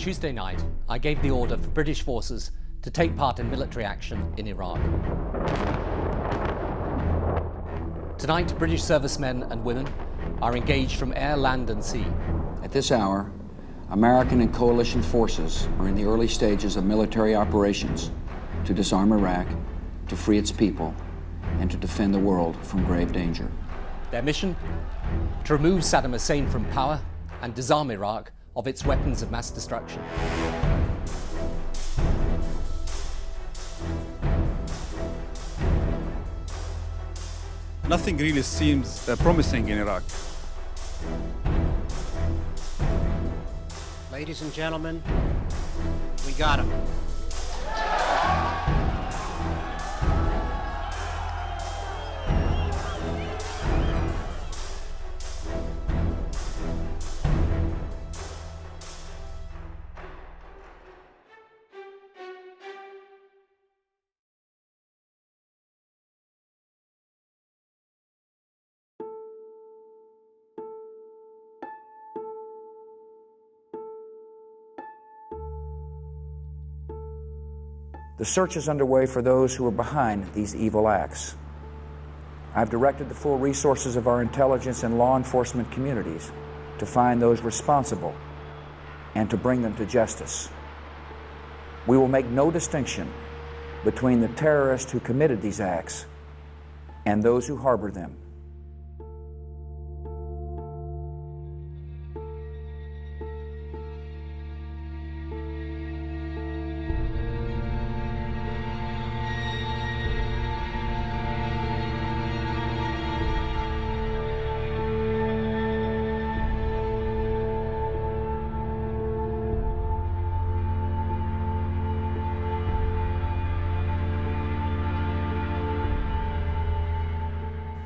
Tuesday night, I gave the order for British forces to take part in military action in Iraq. Tonight, British servicemen and women are engaged from air, land and sea. At this hour, American and coalition forces are in the early stages of military operations to disarm Iraq, to free its people, and to defend the world from grave danger. Their mission? To remove Saddam Hussein from power and disarm Iraq of its weapons of mass destruction. Nothing really seems promising in Iraq. Ladies and gentlemen, we got him. The search is underway for those who are behind these evil acts. I've directed the full resources of our intelligence and law enforcement communities to find those responsible and to bring them to justice. We will make no distinction between the terrorists who committed these acts and those who harbor them.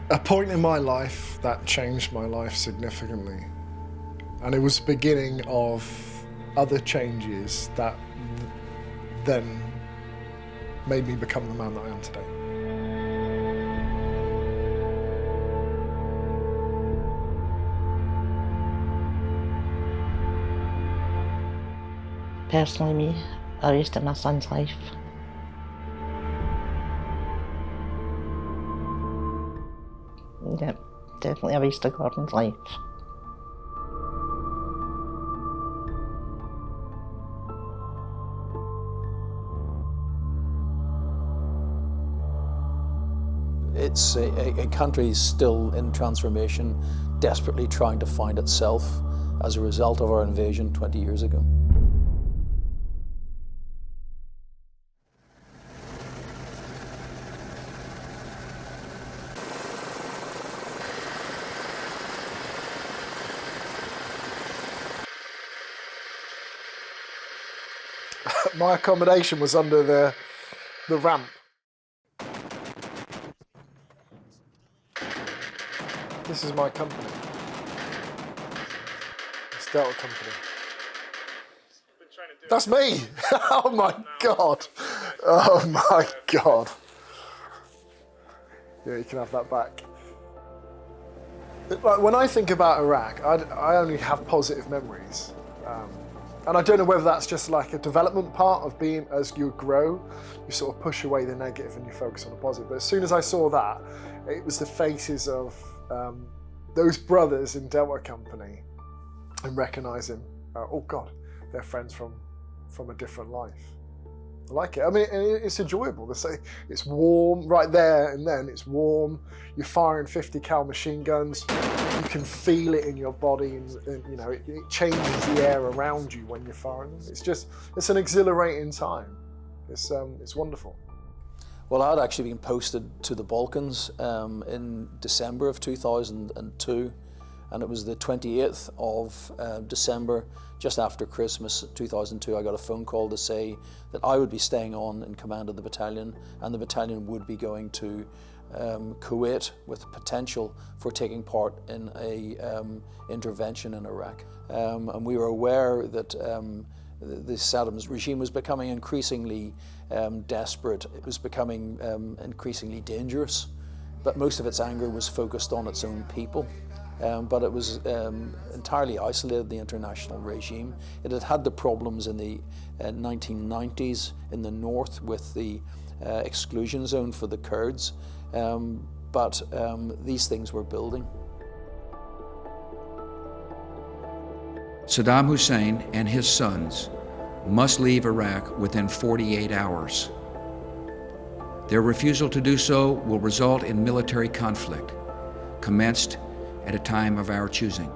A point in my life that changed my life significantly, and it was the beginning of other changes that then made me become the man that I am today. Personally, me, I risked my son's life. Yep, definitely a waste of Gordon's life. It's a country still in transformation, desperately trying to find itself as a result of our invasion 20 years ago. My accommodation was under the ramp. This is my company. It's Delta Company. That's me! Oh my God! Oh my God! Yeah, you can have that back. When I think about Iraq, I only have positive memories. And I don't know whether that's just like a development part of being, as you grow, you sort of push away the negative and you focus on the positive. But as soon as I saw that, it was the faces of those brothers in Delta Company and recognizing, oh God, they're friends from a different life. I like it. I mean, it's enjoyable. It's warm right there and then. It's warm. You're firing 50 cal machine guns. You can feel it in your body, and you know it changes the air around you when you're firing them. It's an exhilarating time. It's wonderful. Well, I had actually been posted to the Balkans in December of 2002, and it was the 28th of December, just after Christmas 2002, I got a phone call to say that I would be staying on in command of the battalion, and the battalion would be going to Kuwait with potential for taking part in a intervention in Iraq. And we were aware that the Saddam's regime was becoming increasingly desperate. It was becoming increasingly dangerous, but most of its anger was focused on its own people. but it was entirely isolated, the international regime. It had had the problems in the 1990s in the north with the exclusion zone for the Kurds, but these things were building. Saddam Hussein and his sons must leave Iraq within 48 hours. Their refusal to do so will result in military conflict, commenced at a time of our choosing.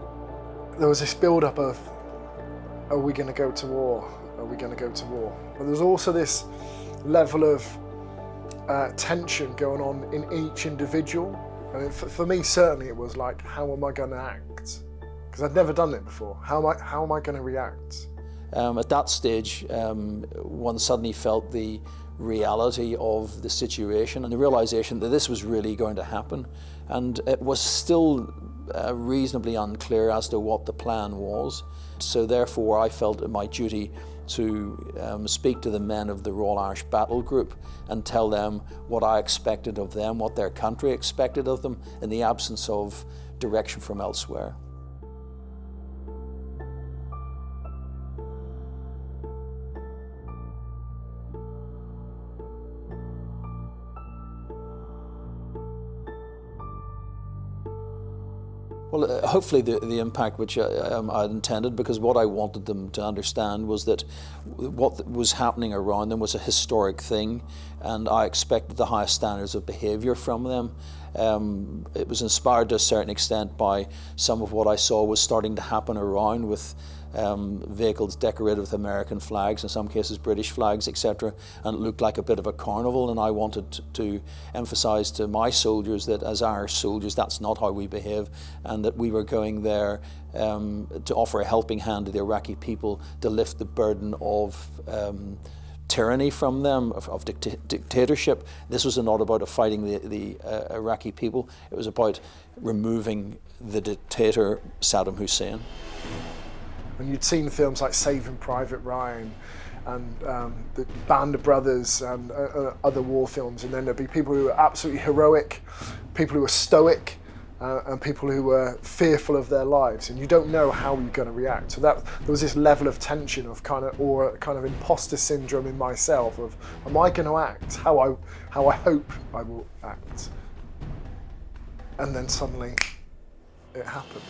There was this build-up of, are we going to go to war? Are we going to go to war? But there's also this level of tension going on in each individual. And for me, certainly it was like, how am I going to act? Because I'd never done it before. How am I going to react? At that stage, one suddenly felt the reality of the situation and the realization that this was really going to happen. And it was still reasonably unclear as to what the plan was. So therefore, I felt it my duty to speak to the men of the Royal Irish Battle Group and tell them what I expected of them, what their country expected of them in the absence of direction from elsewhere. Well, hopefully the impact which I intended, because what I wanted them to understand was that what was happening around them was a historic thing, and I expected the highest standards of behaviour from them. It was inspired to a certain extent by some of what I saw was starting to happen around with vehicles decorated with American flags, in some cases British flags, etc. And it looked like a bit of a carnival, and I wanted to emphasise to my soldiers that as Irish soldiers, that's not how we behave, and that we were going there to offer a helping hand to the Iraqi people to lift the burden of tyranny from them, of dictatorship. This was not about fighting the Iraqi people, it was about removing the dictator Saddam Hussein. And you'd seen films like Saving Private Ryan and the Band of Brothers and other war films, and then there'd be people who were absolutely heroic, people who were stoic, and people who were fearful of their lives, and you don't know how you're going to react. So there was this level of tension of kind of imposter syndrome in myself of, am I going to act how I hope I will act? And then suddenly it happened.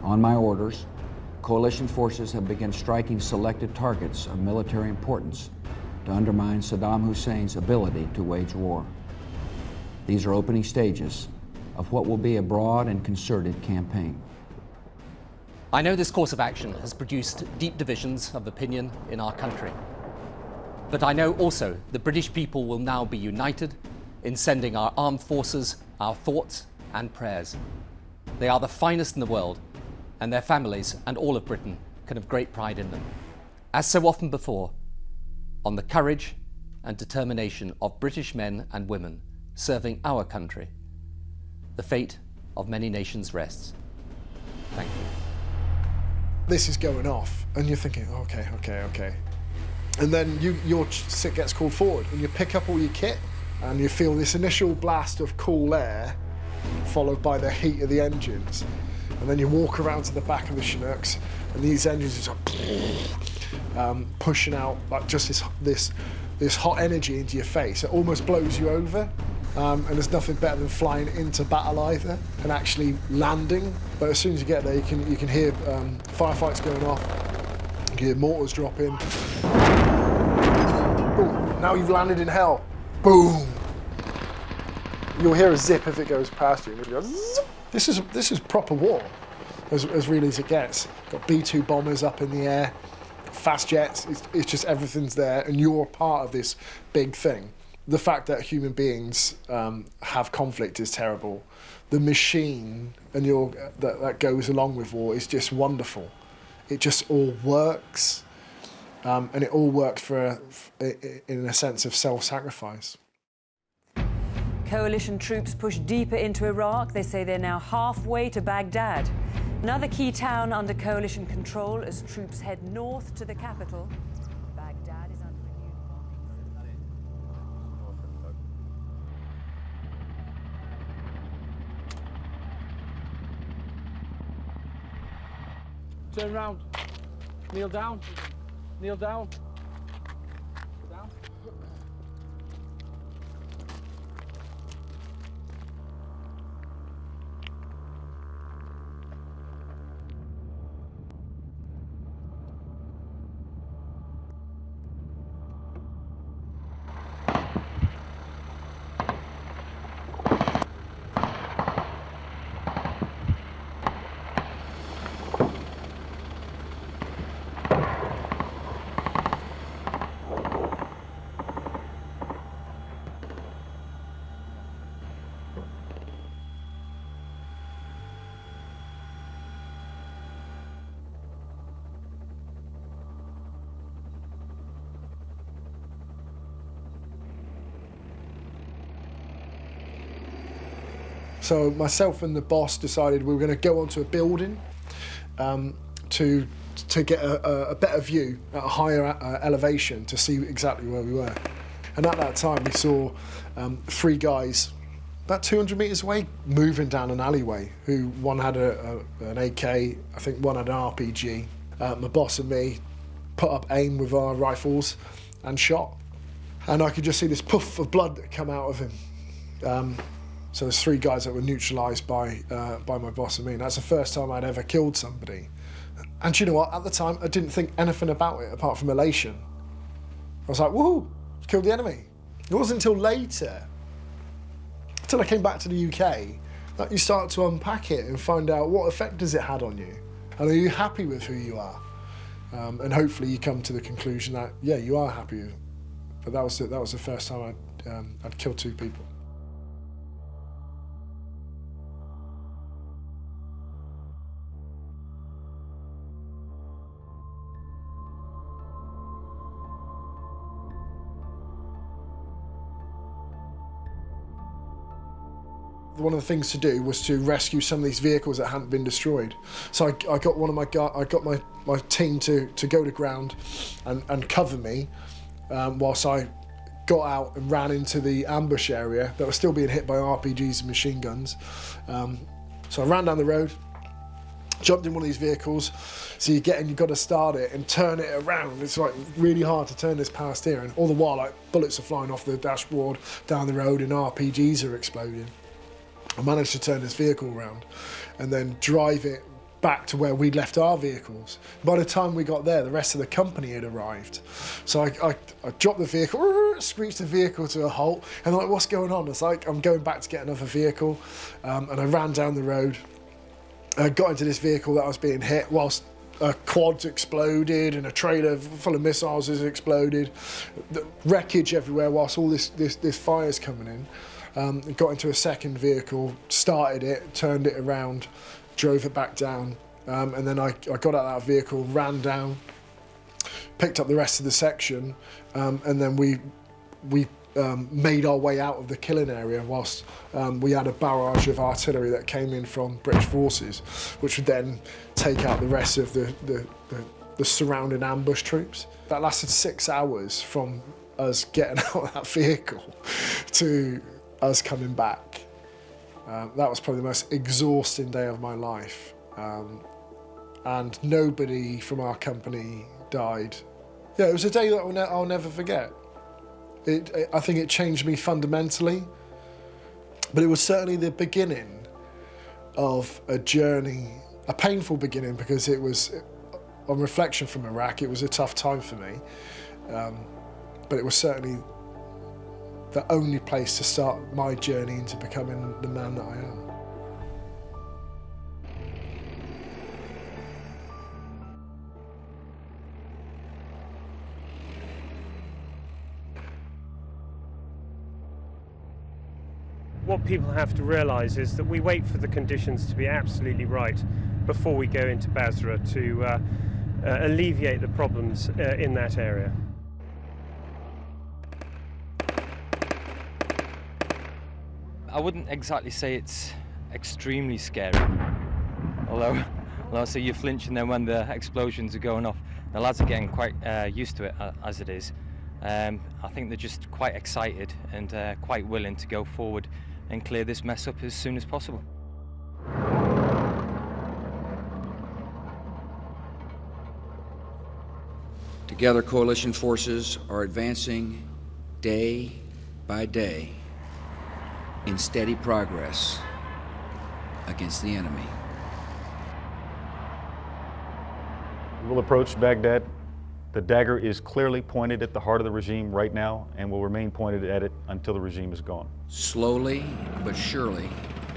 On my orders, coalition forces have begun striking selected targets of military importance to undermine Saddam Hussein's ability to wage war. These are opening stages of what will be a broad and concerted campaign. I know this course of action has produced deep divisions of opinion in our country. But I know also the British people will now be united in sending our armed forces our thoughts and prayers. They are the finest in the world, and their families and all of Britain can have great pride in them. As so often before, on the courage and determination of British men and women serving our country, the fate of many nations rests. Thank you. This is going off, and you're thinking, okay. And then your sit gets called forward, and you pick up all your kit, and you feel this initial blast of cool air, followed by the heat of the engines. And then you walk around to the back of the Chinooks, and these engines are just pushing out like just this hot energy into your face. It almost blows you over, and there's nothing better than flying into battle either and actually landing. But as soon as you get there, you can hear firefights going off, you can hear mortars dropping. Boom! Now you've landed in hell. Boom! You'll hear a zip if it goes past you. And it'll go zip. This is proper war, as real as it gets. Got B-2 bombers up in the air, fast jets. It's just everything's there, and you're part of this big thing. The fact that human beings have conflict is terrible. The machine and that goes along with war is just wonderful. It just all works, and it all works in a sense of self-sacrifice. Coalition troops push deeper into Iraq. They say they're now halfway to Baghdad. Another key town under coalition control as troops head north to the capital. Baghdad is under renewed bombing. Turn round. Kneel down. Kneel down. Down. So myself and the boss decided we were going to go onto a building to get a better view at a higher elevation to see exactly where we were. And at that time we saw 3 guys about 200 metres away moving down an alleyway, who one had an AK, I think one had an RPG. My boss and me put up aim with our rifles and shot. And I could just see this puff of blood that come out of him. So there's 3 guys that were neutralised by my boss and me, and that's the first time I'd ever killed somebody. And you know what, at the time I didn't think anything about it apart from elation. I was like, woohoo, killed the enemy. It wasn't until later, until I came back to the UK, that you start to unpack it and find out what effect has it had on you, and are you happy with who you are? And hopefully you come to the conclusion that, yeah, you are happy. But that was the first time I'd killed 2 people. One of the things to do was to rescue some of these vehicles that hadn't been destroyed. So I got my team to go to ground and cover me whilst I got out and ran into the ambush area that was still being hit by RPGs and machine guns. So I ran down the road, jumped in one of these vehicles. So you've got to start it and turn it around. It's like really hard to turn this past here, and all the while like bullets are flying off the dashboard down the road and RPGs are exploding. I managed to turn this vehicle around and then drive it back to where we'd left our vehicles. By the time we got there, the rest of the company had arrived. So I dropped the vehicle, screeched the vehicle to a halt, and I'm like, what's going on? It's like, I'm going back to get another vehicle, and I ran down the road. I got into this vehicle that was being hit whilst a quad exploded and a trailer full of missiles has exploded. The wreckage everywhere whilst all this fire's coming in. Got into a second vehicle, started it, turned it around, drove it back down, and then I got out of that vehicle, ran down, picked up the rest of the section, and then we made our way out of the killing area whilst we had a barrage of artillery that came in from British forces, which would then take out the rest of the surrounding ambush troops. That lasted 6 hours from us getting out of that vehicle to us coming back. That was probably the most exhausting day of my life. And nobody from our company died. Yeah, it was a day that I'll never forget. I think it changed me fundamentally, but it was certainly the beginning of a journey, a painful beginning, because it was, on reflection from Iraq, it was a tough time for me. But it was certainly the only place to start my journey into becoming the man that I am. What people have to realise is that we wait for the conditions to be absolutely right before we go into Basra to alleviate the problems in that area. I wouldn't exactly say it's extremely scary, although so you flinch and then when the explosions are going off, the lads are getting quite used to it as it is. I think they're just quite excited and quite willing to go forward and clear this mess up as soon as possible. Together, coalition forces are advancing day by day in steady progress against the enemy. We'll approach Baghdad. The dagger is clearly pointed at the heart of the regime right now and will remain pointed at it until the regime is gone. Slowly but surely,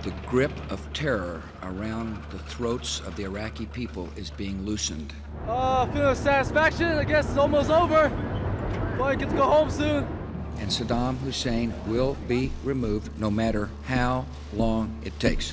the grip of terror around the throats of the Iraqi people is being loosened. Feeling satisfaction. I guess it's almost over. Probably get to go home soon. And Saddam Hussein will be removed no matter how long it takes.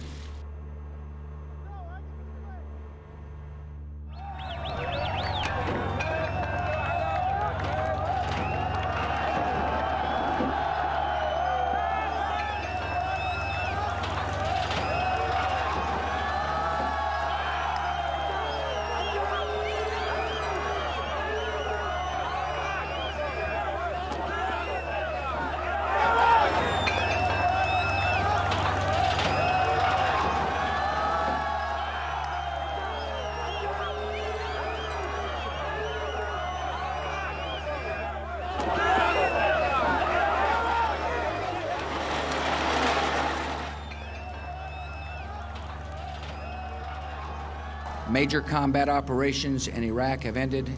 Major combat operations in Iraq have ended.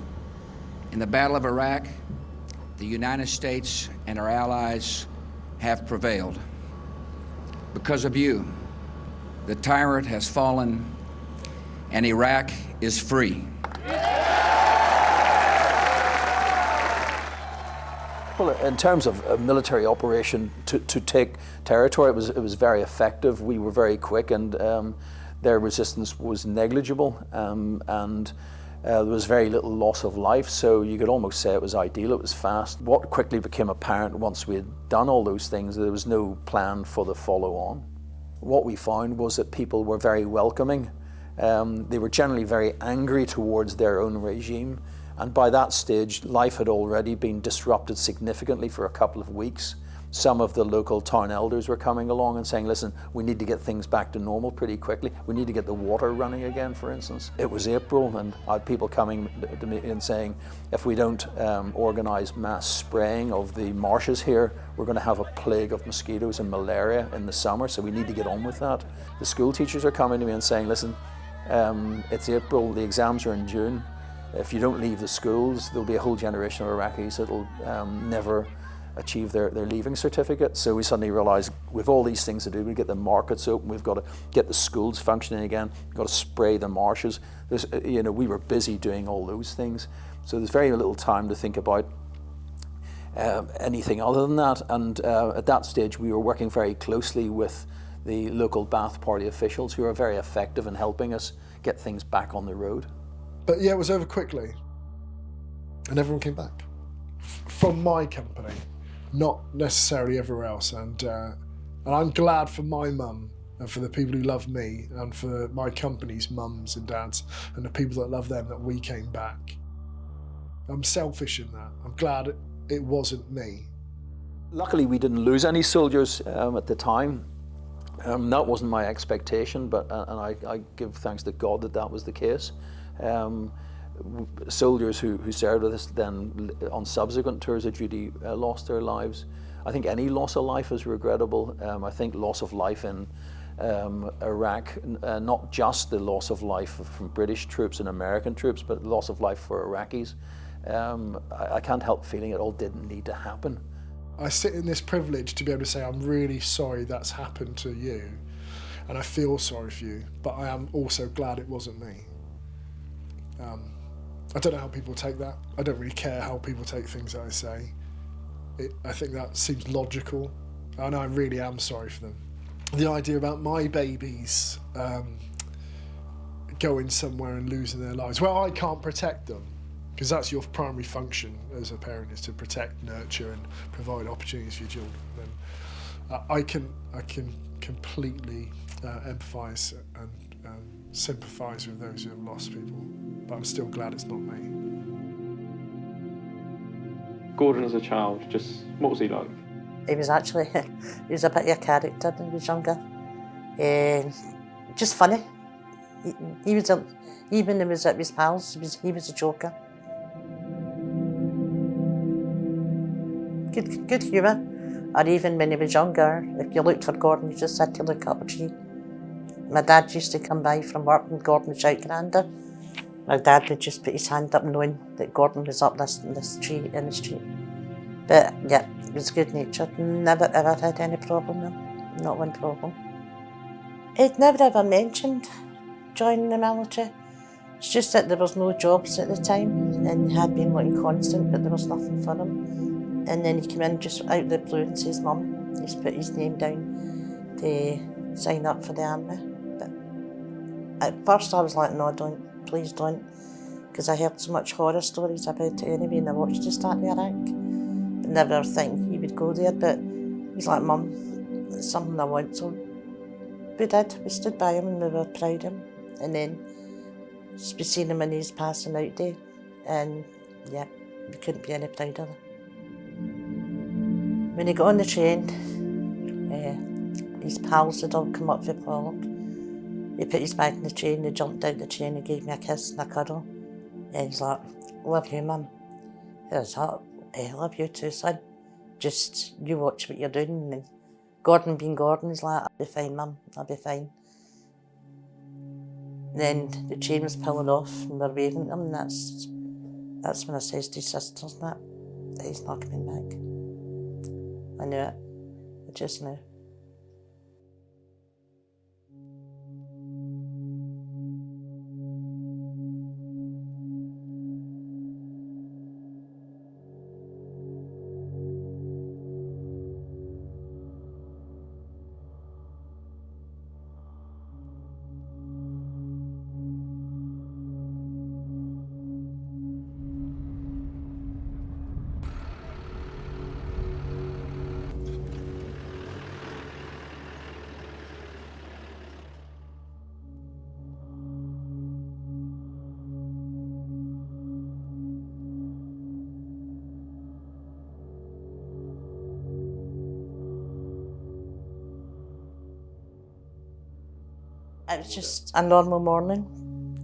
In the Battle of Iraq, the United States and our allies have prevailed. Because of you, the tyrant has fallen and Iraq is free. Well, in terms of a military operation to take territory, it was very effective. We were very quick, and their resistance was negligible, and there was very little loss of life, so you could almost say it was ideal. It was fast. What quickly became apparent once we had done all those things, there was no plan for the follow-on. What we found was that people were very welcoming. They were generally very angry towards their own regime, and by that stage, life had already been disrupted significantly for a couple of weeks. Some of the local town elders were coming along and saying, listen, we need to get things back to normal pretty quickly. We need to get the water running again, for instance. It was April, and I had people coming to me and saying, if we don't organise mass spraying of the marshes here, we're going to have a plague of mosquitoes and malaria in the summer, so we need to get on with that. The school teachers are coming to me and saying, listen, it's April, the exams are in June. If you don't leave the schools, there'll be a whole generation of Iraqis that'll never achieve their leaving certificate. So we suddenly realised we've all these things to do. We've got the markets open, we've got to get the schools functioning again, we've got to spray the marshes. We were busy doing all those things. So there's very little time to think about anything other than that. And at that stage, we were working very closely with the local Ba'ath Party officials who are very effective in helping us get things back on the road. But yeah, it was over quickly. And everyone came back. From my company, not necessarily everywhere else. And I'm glad for my mum and for the people who love me and for my company's mums and dads and the people that love them that we came back. I'm selfish in that. I'm glad it wasn't me. Luckily, we didn't lose any soldiers at the time. That wasn't my expectation, but and I give thanks to God that was the case. Soldiers who served with us then on subsequent tours of duty lost their lives. I think any loss of life is regrettable. I think loss of life in Iraq, not just the loss of life from British troops and American troops, but loss of life for Iraqis. I can't help feeling it all didn't need to happen. I sit in this privilege to be able to say I'm really sorry that's happened to you, and I feel sorry for you, but I am also glad it wasn't me. I don't know how people take that. I don't really care how people take things that I say. I think that seems logical, and I really am sorry for them. The idea about my babies going somewhere and losing their lives, well, I can't protect them, because that's your primary function as a parent, is to protect, nurture and provide opportunities for your children. I can completely empathise and sympathise with those who have lost people, but I'm still glad it's not me. Gordon as a child, just what was he like? He was actually, he was a bit of a character when he was younger. Just funny. He was even when he was at his pals, he was a joker. Good humour. Or even when he was younger, if you looked for Gordon, you just had to look up a tree. My dad used to come by from work and Gordon would shout, "Granda." My dad would just put his hand up knowing that Gordon was up this tree in the street. But yeah, he was good natured. Never ever had any problem with him. Not one problem. He'd never ever mentioned joining the military. It's just that there was no jobs at the time and he had been looking constant, but there was nothing for him. And then he came in just out of the blue and says, "Mum," he's put his name down to sign up for the army. But at first I was like, "No, don't, please don't," because I heard so much horror stories about it anyway, and I watched the start of Iraq. But never think he would go there, but he's like, "Mum, it's something I want," so we did. We stood by him and we were proud of him. And then we seen him in his passing out day, and yeah, we couldn't be any prouder. When he got on the train, his pals had all come up for Pollard. He put his bag in the train, he jumped out the train, he gave me a kiss and a cuddle. And he's like, "Love you, Mum." I was like, "Love you too, son. Just you watch what you're doing." And Gordon being Gordon, he's like, "I'll be fine, Mum, I'll be fine." Then the train was pulling off and we're waving at him, and that's when I says to his sisters that he's not coming back. I knew it. I just knew. It was just a normal morning,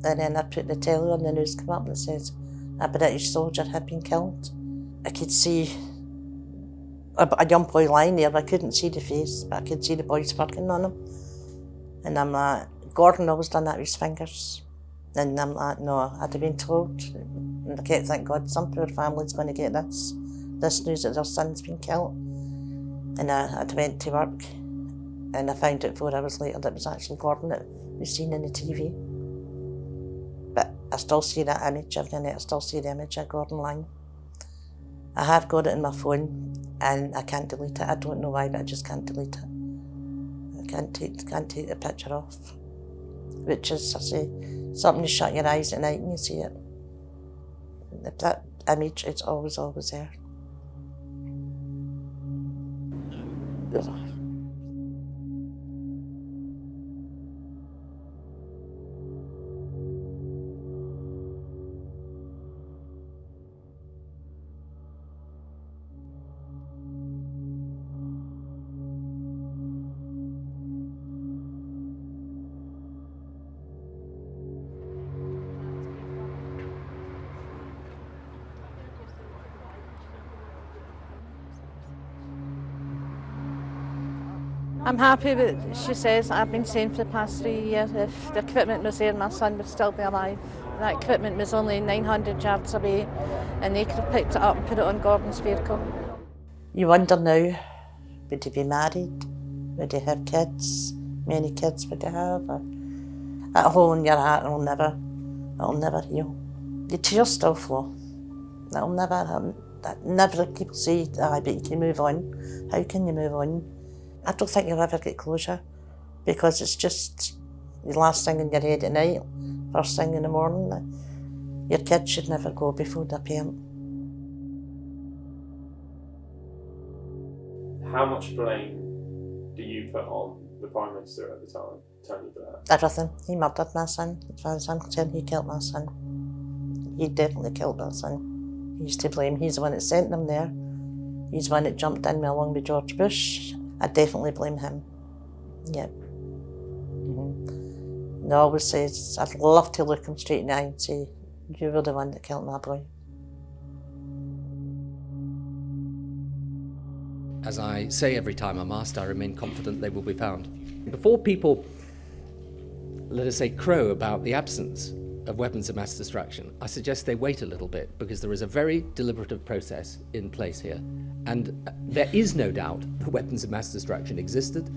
and then I put the telly on, the news came up and it says a British soldier had been killed. I could see a young boy lying there, but I couldn't see the face, but I could see the boys working on him. And I'm like, Gordon always done that with his fingers. And I'm like, no, I'd have been told. And I kept thinking, God, some poor family's going to get this news that their son's been killed. And I went to work. And I found out 4 hours later that it was actually Gordon that was seen on the TV. But I still see that image every night. I still see the image of Gordon lying. I have got it in my phone and I can't delete it. I don't know why, but I just can't delete it. I can't take the picture off. Which is, I say, something you shut your eyes at night and you see it. That image is always there. I'm happy that she says I've been saying for the past 3 years if the equipment was there, my son would still be alive. That equipment was only 900 yards away and they could have picked it up and put it on Gordon's vehicle. You wonder now, would he be married? Would he have kids? Many kids would he have? Or that hole in your heart will never heal. The tears still flow. That'll never happen. Never people say, but you can move on. How can you move on? I don't think you'll ever get closure because it's just the last thing in your head at night, first thing in the morning. Your kids should never go before their parent. How much blame do you put on the Prime Minister at the time, Tony Blair? Everything. He murdered my son. As far as I'm concerned, he killed my son. He definitely killed my son. He's to blame. He's the one that sent them there. He's the one that jumped in along with George Bush. I definitely blame him. Yep. And I always say, I'd love to look him straight in the eye and say, you were the one that killed my boy. As I say every time I'm asked, I remain confident they will be found. Before people, let us say, crow about the absence of weapons of mass destruction, I suggest they wait a little bit, because there is a very deliberative process in place here. And there is no doubt that weapons of mass destruction existed,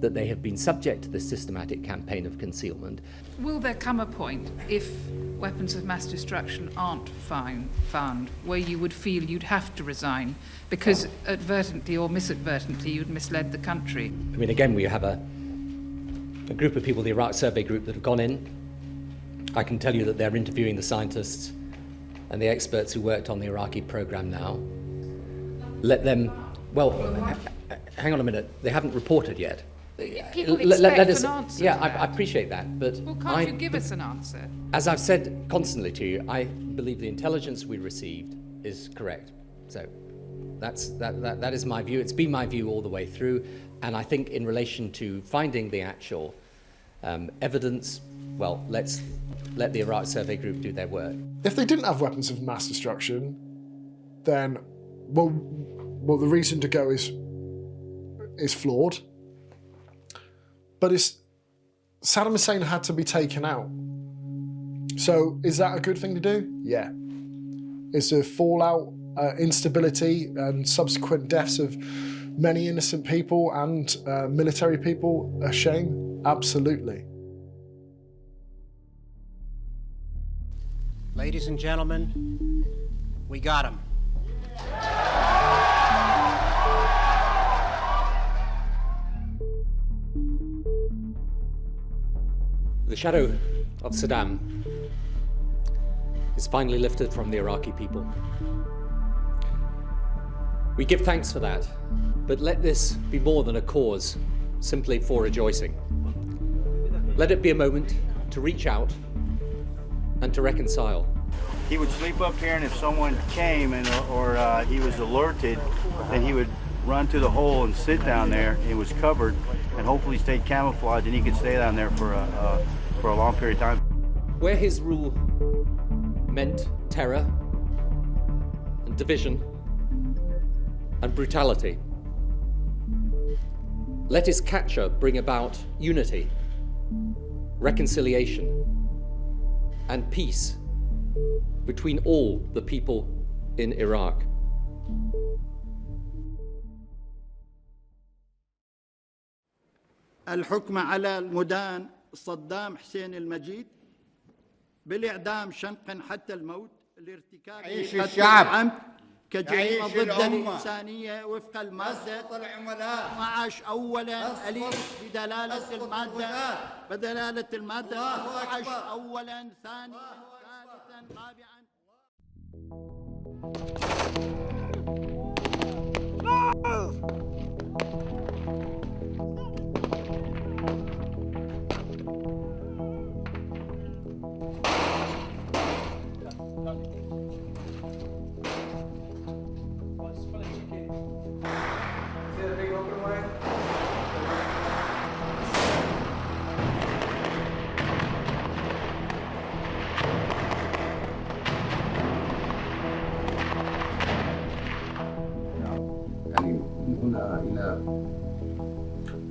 that they have been subject to this systematic campaign of concealment. Will there come a point, if weapons of mass destruction aren't found, where you would feel you'd have to resign because advertently or misadvertently you'd misled the country? I mean, again, we have a group of people, the Iraq Survey Group, that have gone in. I can tell you that they're interviewing the scientists and the experts who worked on the Iraqi program now. Let them, well, hang on a minute, they haven't reported yet. People expect an answer. Yeah, I appreciate that, but well, can't you give us an answer? As I've said constantly to you, I believe the intelligence we received is correct. So that is my view. It's been my view all the way through, and I think in relation to finding the actual evidence, well, let's let the Iraq Survey Group do their work. If they didn't have weapons of mass destruction, then well, the reason to go is flawed. But Saddam Hussein had to be taken out. So is that a good thing to do? Yeah. Is the fallout, instability and subsequent deaths of many innocent people and military people a shame? Absolutely. Ladies and gentlemen, we got him. The shadow of Saddam is finally lifted from the Iraqi people. We give thanks for that, but let this be more than a cause simply for rejoicing. Let it be a moment to reach out and to reconcile. He would sleep up here, and if someone came or he was alerted, then he would run to the hole and sit down there. It was covered, and hopefully stayed camouflaged, and he could stay down there for a long period of time. Where his rule meant terror and division and brutality, let his catcher bring about unity, reconciliation, and peace between all the people in Iraq. الحكم على المدان صدام حسين المجيد بالإعدام شنقا حتى الموت لارتكاب قتل العمد كجريمة ضد الإنسانية وفق المادة 12 أولا أليف بدلالة المادة 12 أولا ثانيا ثالثا رابعا.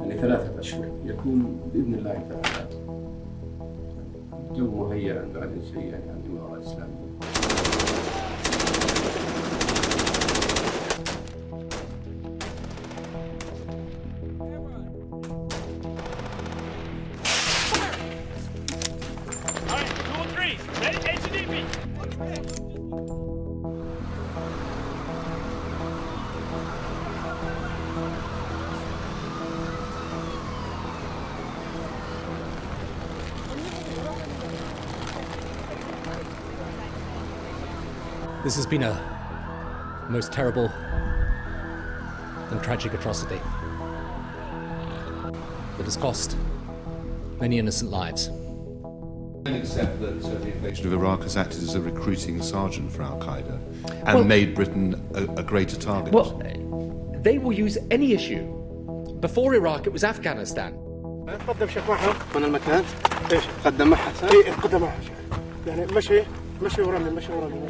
إلى 3 أشهر يكون بإذن الله تعالى جو مهيئ بعد شيء عن الإمارات الإسلامية. This has been a most terrible and tragic atrocity. that has cost many innocent lives. Except that the invasion of Iraq has acted as a recruiting sergeant for Al-Qaeda and made Britain a greater target. Well, they will use any issue. Before Iraq, it was Afghanistan. قدم شيخ معهم من المكان ايش قدم معها اي قدم معها يعني مشي ورمي مشي ورمي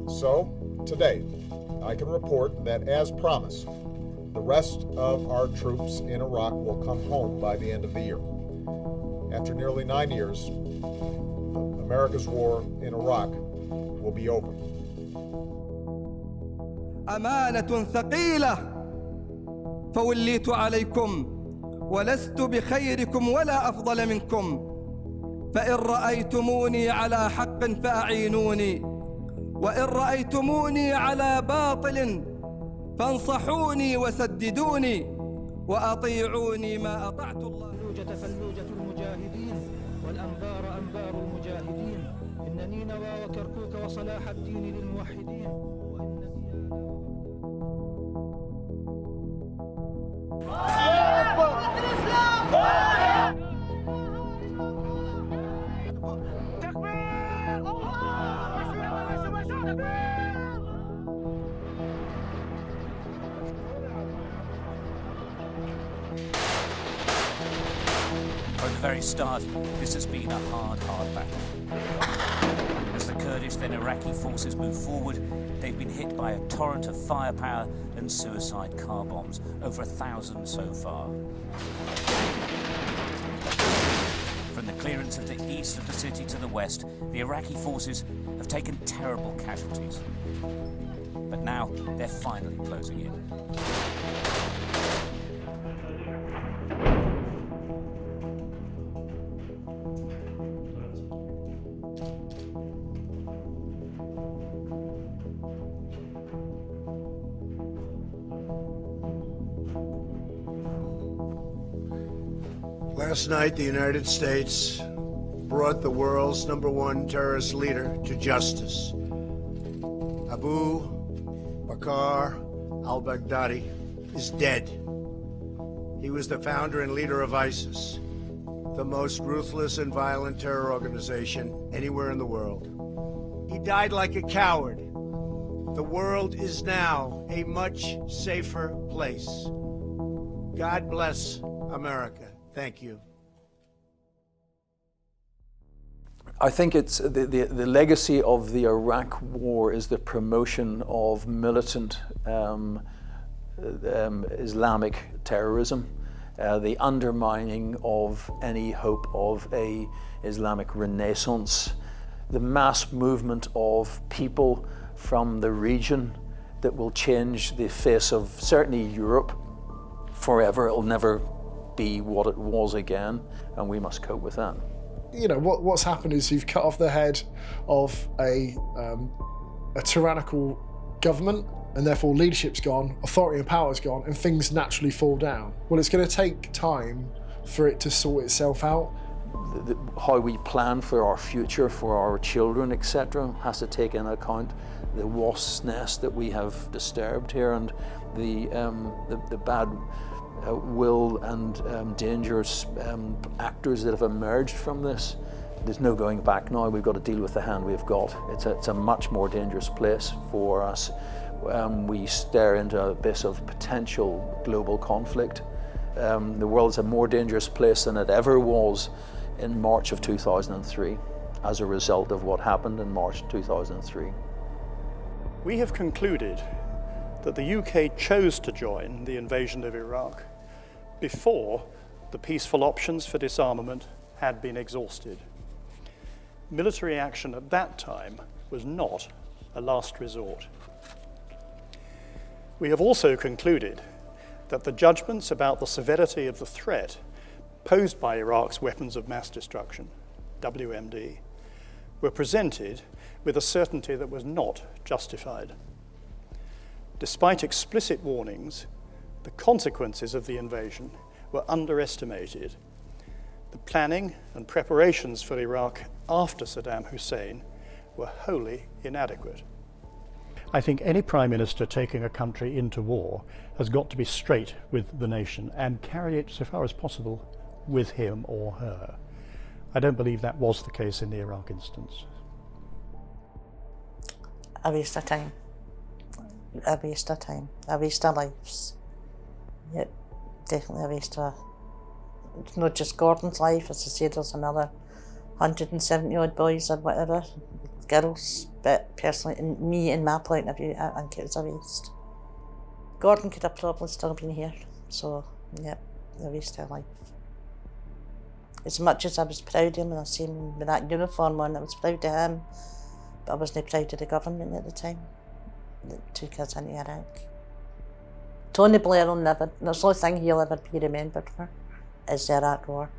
So, today, I can report that, as promised, the rest of our troops in Iraq will come home by the end of the year. After nearly 9 years, America's war in Iraq will be over. أمانة ثقيلة فوليت عليكم ولست بخيركم ولا أفضل منكم فإن رأيتموني على حق فأعينوني وإن رأيتموني على باطل فانصحوني وسددوني وأطيعوني ما أطعت الله. فلوجة فلوجة المجاهدين والأنبار أنبار المجاهدين إن نينوى وكركوك وصلاح الدين للموحدين. From the very start, this has been a hard battle. As the Kurdish, then Iraqi forces move forward, they've been hit by a torrent of firepower and suicide car bombs, over 1,000 so far. From the clearance of the east of the city to the west, the Iraqi forces have taken terrible casualties. But now they're finally closing in. Last night, the United States brought the world's #1 terrorist leader to justice. Abu Bakr al-Baghdadi is dead. He was the founder and leader of ISIS, the most ruthless and violent terror organization anywhere in the world. He died like a coward. The world is now a much safer place. God bless America. Thank you. I think it's the legacy of the Iraq War is the promotion of militant Islamic terrorism, the undermining of any hope of a Islamic renaissance, the mass movement of people from the region that will change the face of certainly Europe forever. It'll never be what it was again, and we must cope with that. You know, what's happened is you've cut off the head of a tyrannical government, and therefore leadership's gone, authority and power's gone, and things naturally fall down. Well, it's going to take time for it to sort itself out. How we plan for our future, for our children, etc., has to take into account the wasp's nest that we have disturbed here, and the bad will and dangerous actors that have emerged from this. There's no going back now. We've got to deal with the hand we've got. It's a much more dangerous place for us. We stare into an abyss of potential global conflict. The world's a more dangerous place than it ever was in March of 2003 as a result of what happened in March 2003. We have concluded that the UK chose to join the invasion of Iraq before the peaceful options for disarmament had been exhausted. Military action at that time was not a last resort. We have also concluded that the judgments about the severity of the threat posed by Iraq's weapons of mass destruction, WMD, were presented with a certainty that was not justified. Despite explicit warnings, the consequences of the invasion were underestimated. The planning and preparations for Iraq after Saddam Hussein were wholly inadequate. I think any Prime Minister taking a country into war has got to be straight with the nation and carry it, so far as possible, with him or her. I don't believe that was the case in the Iraq instance. A waste of time. A waste of time. A waste of lives. Yep, definitely a waste of... It's not just Gordon's life, as I say, there's another 170 odd boys or whatever, girls, but personally, in my point of view, I think it was a waste. Gordon could have probably still been here, so, yep, a waste of life. As much as I was proud of him, and I seen him with that uniform on, I was proud of him, but I wasn't proud of the government at the time that took us into Iraq. Tony Blair will never, there's the only thing he'll ever be remembered for, is the Iraq War.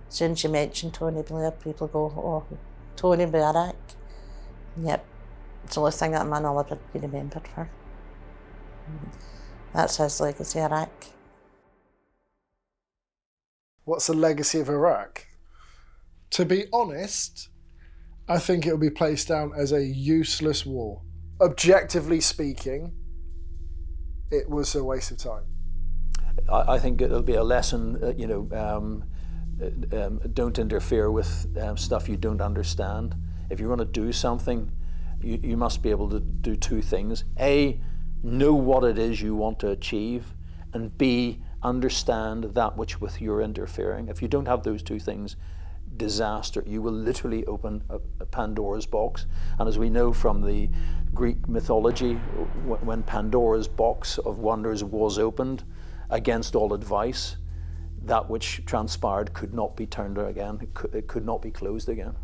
As soon as you mention Tony Blair, people go, oh, Tony Blair, Iraq. Yep, it's the only thing that man will ever be remembered for. That's his legacy, Iraq. What's the legacy of Iraq? To be honest, I think it will be placed down as a useless war. Objectively speaking, it was a waste of time. I think it'll be a lesson, don't interfere with stuff you don't understand. If you're going to do something, you must be able to do two things. A, know what it is you want to achieve, and B, understand that which with you're interfering. If you don't have those two things, disaster. You will literally open a Pandora's box. And as we know from the Greek mythology, when Pandora's box of wonders was opened, against all advice, that which transpired could not be turned again. It could not be closed again.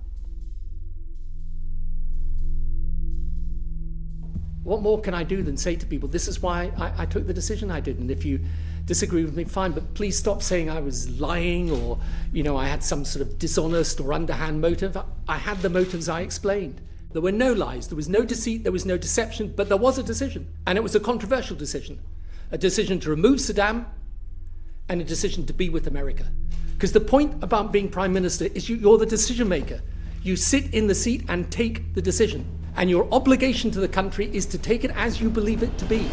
What more can I do than say to people, this is why I took the decision I did, and if you disagree with me, fine, but please stop saying I was lying or, I had some sort of dishonest or underhand motive. I had the motives I explained. There were no lies, there was no deceit, there was no deception, but there was a decision, and it was a controversial decision. A decision to remove Saddam and a decision to be with America. Because the point about being Prime Minister is you're the decision maker. You sit in the seat and take the decision. And your obligation to the country is to take it as you believe it to be.